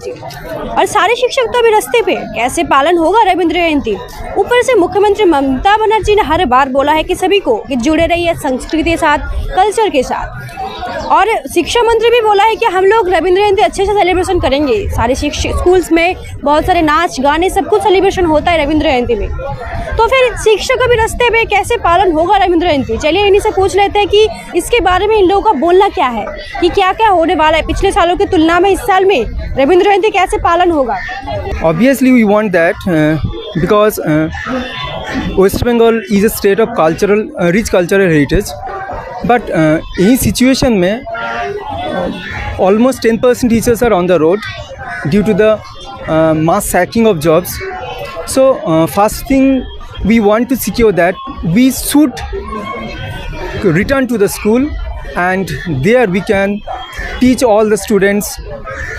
जयंती और सारे शिक्षक तो अभी रास्ते पे, कैसे पालन होगा रविंद्र जयंती। ऊपर से मुख्यमंत्री ममता बनर्जी ने हर बार बोला है कि सभी को कि जुड़े रहिए संस्कृति के साथ, कल्चर के साथ। और शिक्षा मंत्री भी बोला है कि हम लोग रविंद्र जयंती अच्छे से सेलिब्रेशन करेंगे। सारे स्कूल्स में बहुत सारे नाच गाने सब कुछ सेलिब्रेशन होता है रविंद्र जयंती में। तो फिर शिक्षक अभी रास्ते पे, कैसे पालन होगा रविंद्र जयंती। चलिए इन्हीं से पूछ लेते हैं कि इसके बारे में इन लोगों का बोलना क्या है, कि क्या क्या होने वाला है पिछले सालों की तुलना में इस साल में रविंद्र जयंती कैसे पालन होगा। Obviously we want that because West Bengal is a state of rich cultural heritage, but in situation में almost 10% teachers are on the road due to the mass sacking of jobs. So first thing we want to secure that we should return to the school, and there we can teach all the students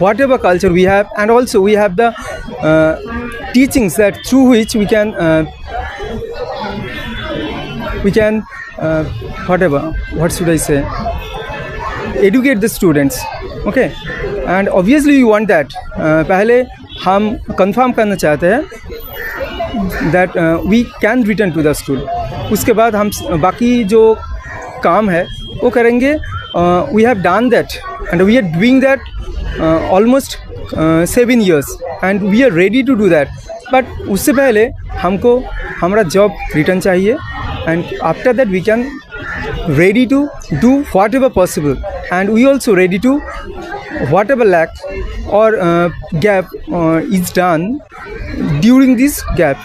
whatever culture we have, and also we have the teachings that through which we can what should I say, educate the students. Okay, and obviously we want that पहले हम confirm करना चाहते हैं that we can return to the school. उसके बाद हम बाकी जो काम है वो करेंगे. We have done that and we are doing that almost 7 years and we are ready to do that. But उससे पहले हमको हमारा जॉब रिटर्न चाहिए, and after that we can ready to do whatever possible, and we also ready to whatever lack or gap is done during this gap.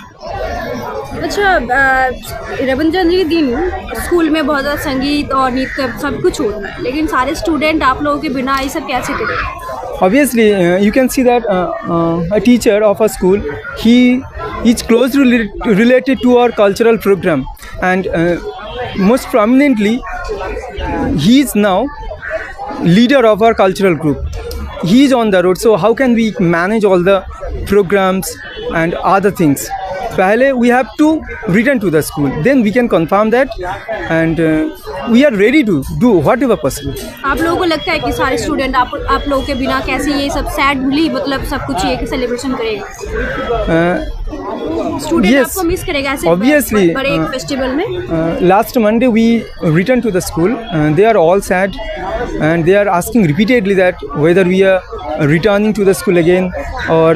अच्छा, रविंद्र जयंती के दिन school में बहुत ज़्यादा संगीत और नृत्य सब कुछ होता है, लेकिन सारे स्टूडेंट आप लोगों के बिना ये सब कैसे करें। Obviously you can see that a teacher of a school, he is closely related to our cultural program, and most prominently he is now leader of our cultural group. He is on the road, so how can we manage all the programs and other things? पहले we have to return to the school, then we can confirm that, and we are ready to do whatever possible. आप लोगों को लगता है कि सारे student आप लोगों के बिना कैसे ये सब सैडली मतलब सब कुछ ये सेलिब्रेशन करेगा। स्टूडेंट yes, आपको मिस करेगा ऐसे obviously, बड़े एक फेस्टिवल में। Last Monday we returned to the school, they are all sad and they are asking repeatedly that whether we are returning to the school again or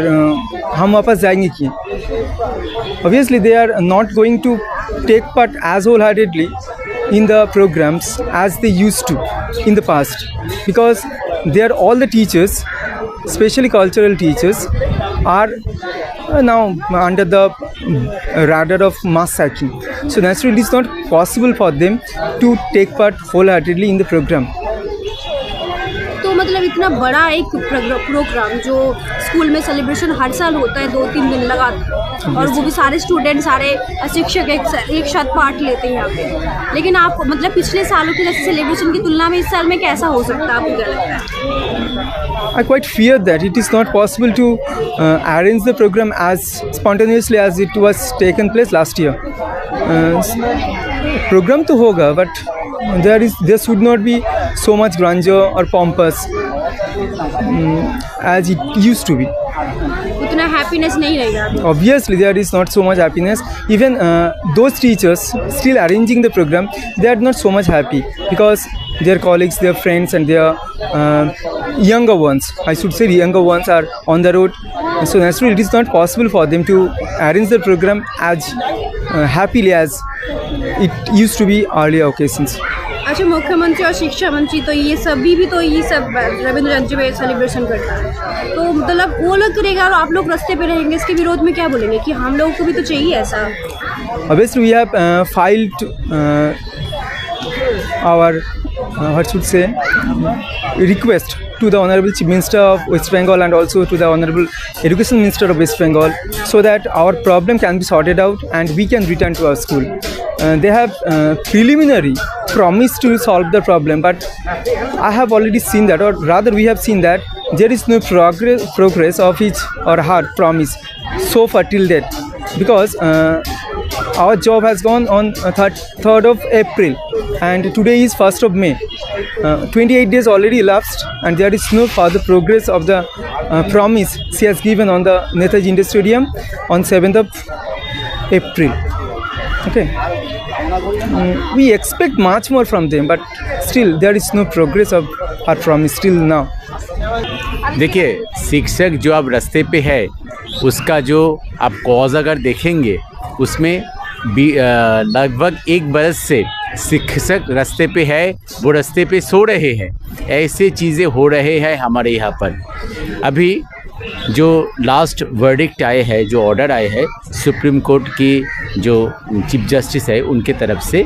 हम वापस जाएंगे कि। Obviously they are not going to take part as wholeheartedly in the programs as they used to in the past, because they are all the teachers, especially cultural teachers, are now under the radar of mass sacking. So naturally it is not possible for them to take part wholeheartedly in the program. तो मतलब इतना बड़ा एक programme जो school में celebration हर साल होता है 2-3 दिन लगातार, और वो भी सारे स्टूडेंट सारे शिक्षक एक साथ पार्ट लेते हैं यहाँ पे, लेकिन आप मतलब पिछले सालों के जैसे सेलिब्रेशन की तुलना में इस साल में कैसा हो सकता है, आपको क्या लगता है? I quite fear that it is not possible to arrange the program as spontaneously as it was taken place last year. Program तो होगा, but there should not be so much grandeur or pompous as it used to be. उतना happiness नहीं रहेगा। Obviously there is not so much happiness. Even those teachers still arranging the program, they are not so much happy because their colleagues, their friends and their younger ones, I should say the younger ones, are on the road. So naturally it is not possible for them to arrange the program as happily as it used to be earlier occasions. अच्छा, मुख्यमंत्री और शिक्षा मंत्री तो ये सभी भी तो ये सब रविंद्र जयंती में सेलिब्रेशन करता है, तो मतलब वो लोग करेगा और आप लोग रास्ते पे रहेंगे, इसके विरोध में क्या बोलेंगे कि हम लोगों को भी तो चाहिए ऐसा। Obviously we have filed our what should say request to the Honorable Chief Minister of West Bengal and also to the Honorable Education Minister of West Bengal, so that our problem can be sorted out and we can return to our school. They have preliminary promised to solve the problem, but I have already seen that, or rather we have seen that there is no progress of his or her promise so far till date, because our job has gone on 3rd of April and today is 1st of May. 28 days already elapsed, and there is no further progress of the promise she has given on the Netaji Indoor Stadium on 7th of April. Okay. We expect much more from them, but still there is no progress of her promise till now. देखिए, शिक्षक जो अब रास्ते पे है उसका जो आप कॉज अगर देखेंगे उसमें लगभग 1 बरस से शिक्षक रास्ते पे है, वो रास्ते पे सो रहे हैं। ऐसे चीज़ें हो रहे हैं हमारे यहाँ पर। अभी जो लास्ट वर्डिक्ट आए हैं, जो ऑर्डर आए हैं सुप्रीम कोर्ट की जो चीफ जस्टिस है उनके तरफ से,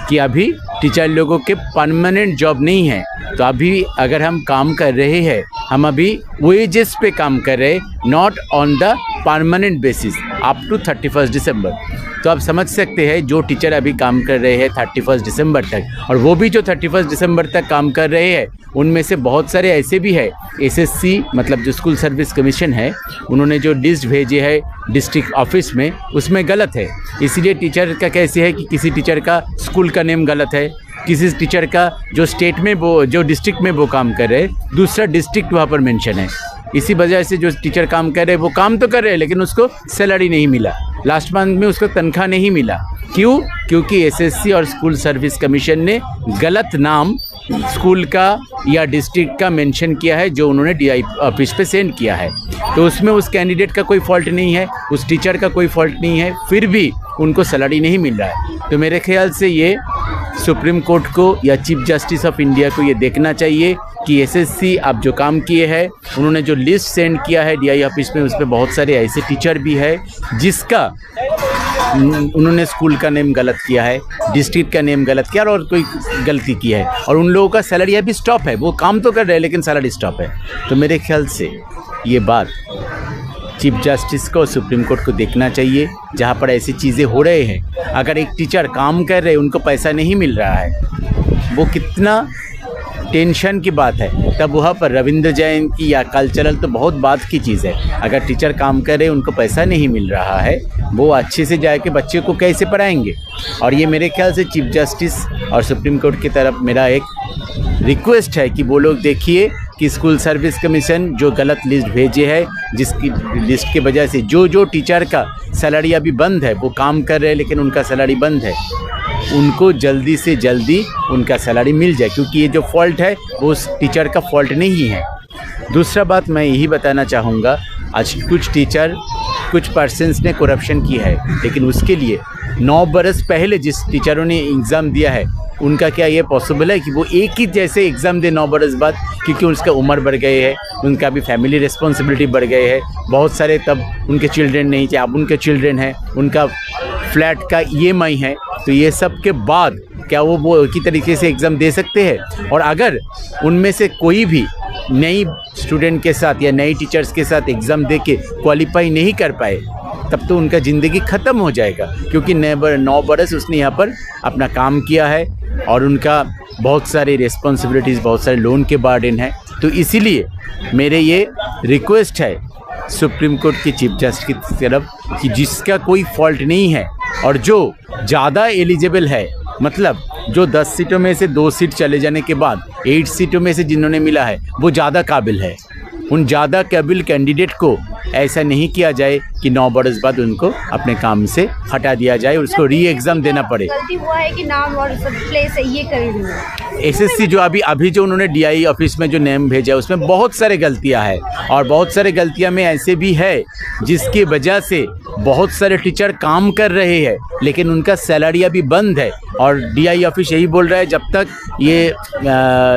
कि अभी टीचर लोगों के परमानेंट जॉब नहीं है, तो अभी अगर हम काम कर रहे हैं, हम अभी वेजेस पे काम कर रहे हैं, not on the permanent basis up to 31 December. तो आप समझ सकते हैं जो टीचर अभी काम कर रहे हैं 31 दिसंबर तक, और वो भी जो 31 दिसंबर तक काम कर रहे हैं उनमें से बहुत सारे ऐसे भी है, एसएससी मतलब जो स्कूल सर्विस कमीशन है, उन्होंने जो लिस्ट भेजे है डिस्ट्रिक्ट ऑफिस में उसमें गलत है। इसीलिए टीचर का कैसे है कि किसी टीचर का स्कूल का नेम गलत है, किसी टीचर का जो स्टेट में वो जो डिस्ट्रिक्ट में वो काम कर रहे हैं दूसरा डिस्ट्रिक्ट वहाँ पर मेंशन है। इसी वजह से जो टीचर काम कर रहे हैं वो काम तो कर रहे हैं लेकिन उसको सैलरी नहीं मिला, लास्ट मंथ में उसको तनख्वाह नहीं मिला। क्यों? क्योंकि एसएससी और स्कूल सर्विस कमीशन ने गलत नाम स्कूल का या डिस्ट्रिक्ट का मेंशन किया है जो उन्होंने डीआई ऑफिस पे सेंड किया है। तो उसमें उस कैंडिडेट का कोई फॉल्ट नहीं है, उस टीचर का कोई फॉल्ट नहीं है, फिर भी उनको सैलरी नहीं मिल रहा है। तो मेरे ख्याल से ये सुप्रीम कोर्ट को या चीफ जस्टिस ऑफ इंडिया को ये देखना चाहिए कि एसएससी अब जो काम किए हैं, उन्होंने जो लिस्ट सेंड किया है डीआई ऑफिस में, उसमें बहुत सारे ऐसे टीचर भी है जिसका उन्होंने स्कूल का नेम गलत किया है, डिस्ट्रिक्ट का नेम गलत किया और कोई गलती की है, और उन लोगों का सैलरी अभी स्टॉप है। वो काम तो कर रहे हैं लेकिन सैलरी स्टॉप है। तो मेरे ख्याल से ये बात चीफ जस्टिस को सुप्रीम कोर्ट को देखना चाहिए, जहाँ पर ऐसी चीज़ें हो रहे हैं। अगर एक टीचर काम कर रहे हैं, उनको पैसा नहीं मिल रहा है, वो कितना टेंशन की बात है। तब वहाँ पर रविंद्र जयंती या कल्चरल तो बहुत बात की चीज़ है। अगर टीचर काम कर रहे हैं, उनको पैसा नहीं मिल रहा है, वो अच्छे से जाके बच्चे को कैसे पढ़ाएंगे? और ये मेरे ख्याल से चीफ जस्टिस और सुप्रीम कोर्ट की तरफ मेरा एक रिक्वेस्ट है कि वो लोग देखिए कि स्कूल सर्विस कमीशन जो गलत लिस्ट भेजे है, जिसकी लिस्ट की वजह से जो टीचर का सैलरी अभी बंद है, वो काम कर रहे हैं लेकिन उनका सैलरी बंद है, उनको जल्दी से जल्दी उनका सैलरी मिल जाए, क्योंकि ये जो फॉल्ट है वो उस टीचर का फॉल्ट नहीं है। दूसरा बात मैं यही बताना चाहूँगा, आज कुछ टीचर कुछ पर्सन्स ने करप्शन की है, लेकिन उसके लिए 9 बरस पहले जिस टीचरों ने एग्ज़ाम दिया है, उनका क्या ये पॉसिबल है कि वो एक ही जैसे एग्ज़ाम दे 9 बरस बाद? क्योंकि उसका उम्र बढ़ गए है, उनका भी फैमिली रिस्पॉन्सिबिलिटी बढ़ गए है, बहुत सारे तब उनके चिल्ड्रेन नहीं थे, अब उनके चिल्ड्रेन हैं, उनका फ्लैट का EMI है। तो ये सब के बाद क्या वो एक ही तरीके से एग्ज़ाम दे सकते हैं? और अगर उनमें से कोई भी नई स्टूडेंट के साथ या नई टीचर्स के साथ एग्ज़ाम दे के क्वालिफाई नहीं कर पाए, तब तो उनका ज़िंदगी ख़त्म हो जाएगा, क्योंकि 9 बरस उसने यहाँ पर अपना काम किया है और उनका बहुत सारी रिस्पॉन्सिबिलिटीज़, बहुत सारे लोन के बर्डन है। तो इसीलिए मेरे ये रिक्वेस्ट है सुप्रीम कोर्ट के चीफ जस्टिस की तरफ कि जिसका कोई फॉल्ट नहीं है और जो ज़्यादा एलिजिबल है, मतलब जो 10 सीटों में से 2 सीट चले जाने के बाद 8 सीटों में से जिन्होंने मिला है, वो ज़्यादा काबिल है। उन ज़्यादा काबिल कैंडिडेट को ऐसा नहीं किया जाए कि 9 बरस बाद उनको अपने काम से हटा दिया जाए और उसको री एग्ज़ाम देना पड़े। गलती हुआ है कि नाम और सब प्लेस है ये कर दूँगा। एसएससी जो अभी जो उन्होंने डीआई ऑफिस में जो नेम भेजा है उसमें बहुत सारे गलतियां हैं, और बहुत सारे गलतियां में ऐसे भी है जिसकी वजह से बहुत सारे टीचर काम कर रहे हैं लेकिन उनका सैलरी अभी बंद है। और डीआई ऑफिस यही बोल रहा है जब तक ये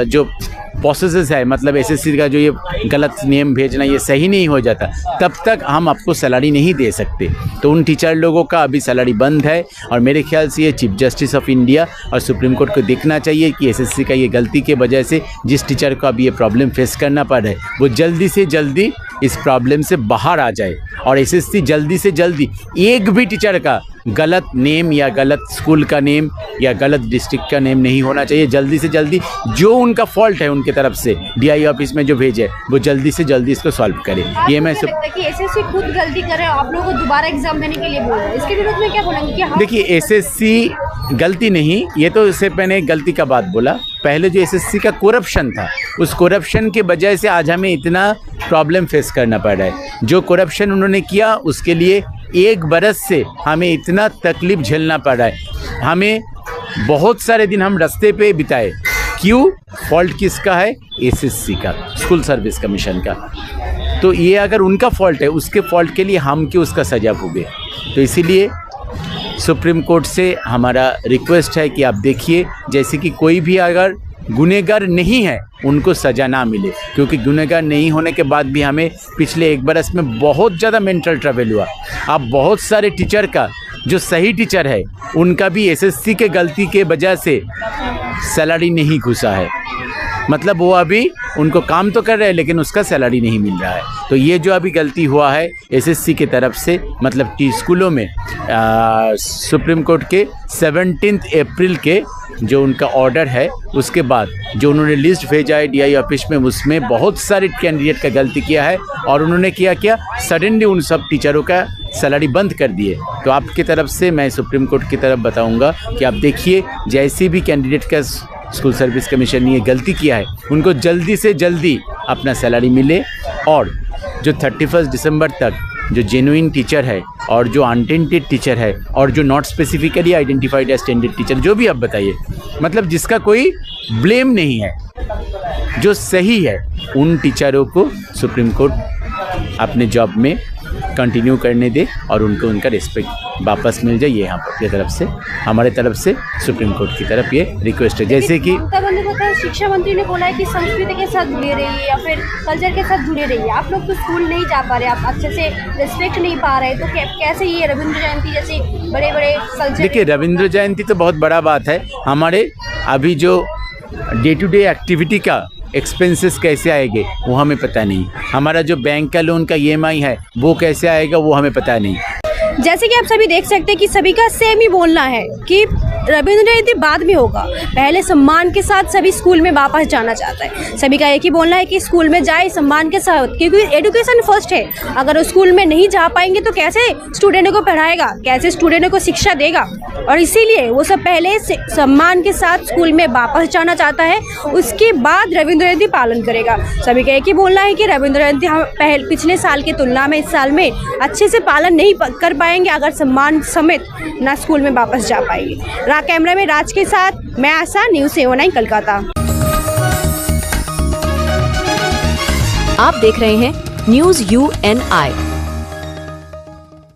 जो प्रोसेस है, मतलब एसएससी का जो ये गलत नेम भेजना ये सही नहीं हो जाता, तब तक हम आपको सैलरी नहीं दे सकते। तो उन टीचर लोगों का अभी सैलरी बंद है, और मेरे ख्याल से ये चीफ जस्टिस ऑफ इंडिया और सुप्रीम कोर्ट को देखना चाहिए कि एसएससी का ये गलती के वजह से जिस टीचर को अभी ये प्रॉब्लम फेस करना पड़ रहा है, वो जल्दी से जल्दी इस प्रॉब्लम से बाहर आ जाए, और एसएससी जल्दी से जल्दी एक भी टीचर का गलत नेम या गलत स्कूल का नेम या गलत डिस्ट्रिक्ट का नेम नहीं होना चाहिए। जल्दी से जल्दी जो उनका फॉल्ट है उनके तरफ से डीआई ऑफिस में जो भेजे, वो जल्दी से जल्दी इसको सॉल्व करे। ये मैं लगता है कि एसएससी खुद गलती कर रहे हैं, आप लोगों को दोबारा एग्जाम देने के लिए बोल रहे हैं, इसके विरोध में क्या बोलेंगे? कि देखिए, एसएससी गलती नहीं, ये तो इससे मैंने गलती का बात बोला। पहले जो एसएससी का करप्शन था, उस करप्शन के वजह से आज हमें इतना प्रॉब्लम फेस करना पड़ रहा है। जो करप्शन उन्होंने किया उसके लिए 1 बरस से हमें इतना तकलीफ झेलना पड़ रहा है। हमें बहुत सारे दिन हम रास्ते पे बिताए। क्यों? फॉल्ट किसका है? एसएससी का, स्कूल सर्विस कमीशन का। तो ये अगर उनका फॉल्ट है, उसके फॉल्ट के लिए हम क्यों उसका सजा भोगे? तो इसीलिए सुप्रीम कोर्ट से हमारा रिक्वेस्ट है कि आप देखिए, जैसे कि कोई भी अगर गुनहगार नहीं है उनको सज़ा ना मिले, क्योंकि गुनहगार नहीं होने के बाद भी हमें पिछले 1 बरस में बहुत ज़्यादा मेंटल ट्रबल हुआ। अब बहुत सारे टीचर का, जो सही टीचर है उनका भी एसएससी के गलती के वजह से सैलरी नहीं घुसा है। मतलब वो अभी उनको काम तो कर रहे हैं लेकिन उसका सैलरी नहीं मिल रहा है। तो ये जो अभी गलती हुआ है एसएससी की तरफ से, मतलब स्कूलों में सुप्रीम कोर्ट के 17 अप्रैल के जो उनका ऑर्डर है, उसके बाद जो उन्होंने लिस्ट भेजा है डीआई ऑफिस में, उसमें बहुत सारे कैंडिडेट का गलती किया है और उन्होंने क्या सडनली उन सब टीचरों का सैलरी बंद कर दिए। तो आपकी तरफ से मैं सुप्रीम कोर्ट की तरफ बताऊंगा कि आप देखिए, जैसे भी कैंडिडेट का स्कूल सर्विस कमीशन ने ये गलती किया है उनको जल्दी से जल्दी अपना सैलरी मिले, और जो 31 दिसंबर तक जो जेन्युइन टीचर है और जो अनटेंटेड टीचर है और जो not specifically identified as tainted teacher, जो भी आप बताइए, मतलब जिसका कोई ब्लेम नहीं है, जो सही है, उन टीचरों को सुप्रीम कोर्ट अपने जॉब में कंटिन्यू करने दे और उनको उनका रिस्पेक्ट वापस मिल जाए। ये अपनी तरफ से, हमारे तरफ से सुप्रीम कोर्ट की तरफ ये रिक्वेस्ट है। जैसे कि शिक्षा मंत्री ने बोला है कि संस्कृति के साथ जुड़े रहिए या फिर कल्चर के साथ जुड़े रहिए। आप लोग तो स्कूल नहीं जा पा रहे, आप अच्छे से रिस्पेक्ट नहीं पा रहे, तो कैसे ये रविंद्र जयंती जैसे बड़े बड़े कल्चर? देखिए, रविंद्र जयंती तो बहुत बड़ा बात है। हमारे अभी जो डे टू डे एक्टिविटी का एक्सपेंसेस कैसे आएंगे वो हमें पता नहीं। हमारा जो बैंक का लोन का EMI है वो कैसे आएगा वो हमें पता नहीं। जैसे कि आप सभी देख सकते हैं कि सभी का सेम ही बोलना है कि रविंद्र जयंती बाद में होगा, पहले सम्मान के साथ सभी स्कूल में वापस जाना चाहता है। सभी का एक ही बोलना है कि स्कूल में जाए सम्मान के साथ, क्योंकि एजुकेशन फर्स्ट है। अगर वो स्कूल में नहीं जा पाएंगे तो कैसे स्टूडेंटों को पढ़ाएगा, कैसे स्टूडेंटों को शिक्षा देगा? और इसीलिए वो सब पहले सम्मान के साथ स्कूल में वापस जाना चाहता है, उसके बाद रविंद्र जयंती पालन करेगा। सभी का एक ही बोलना है कि रविंद्र जयंती हम पिछले साल की तुलना में इस साल में अच्छे से पालन नहीं कर पाएंगे अगर सम्मान समेत ना स्कूल में वापस जा पाएंगे। कैमरा में राज के साथ मैं आशा, न्यूज़ 709 कलकत्ता। आप देख रहे हैं न्यूज़ UNI।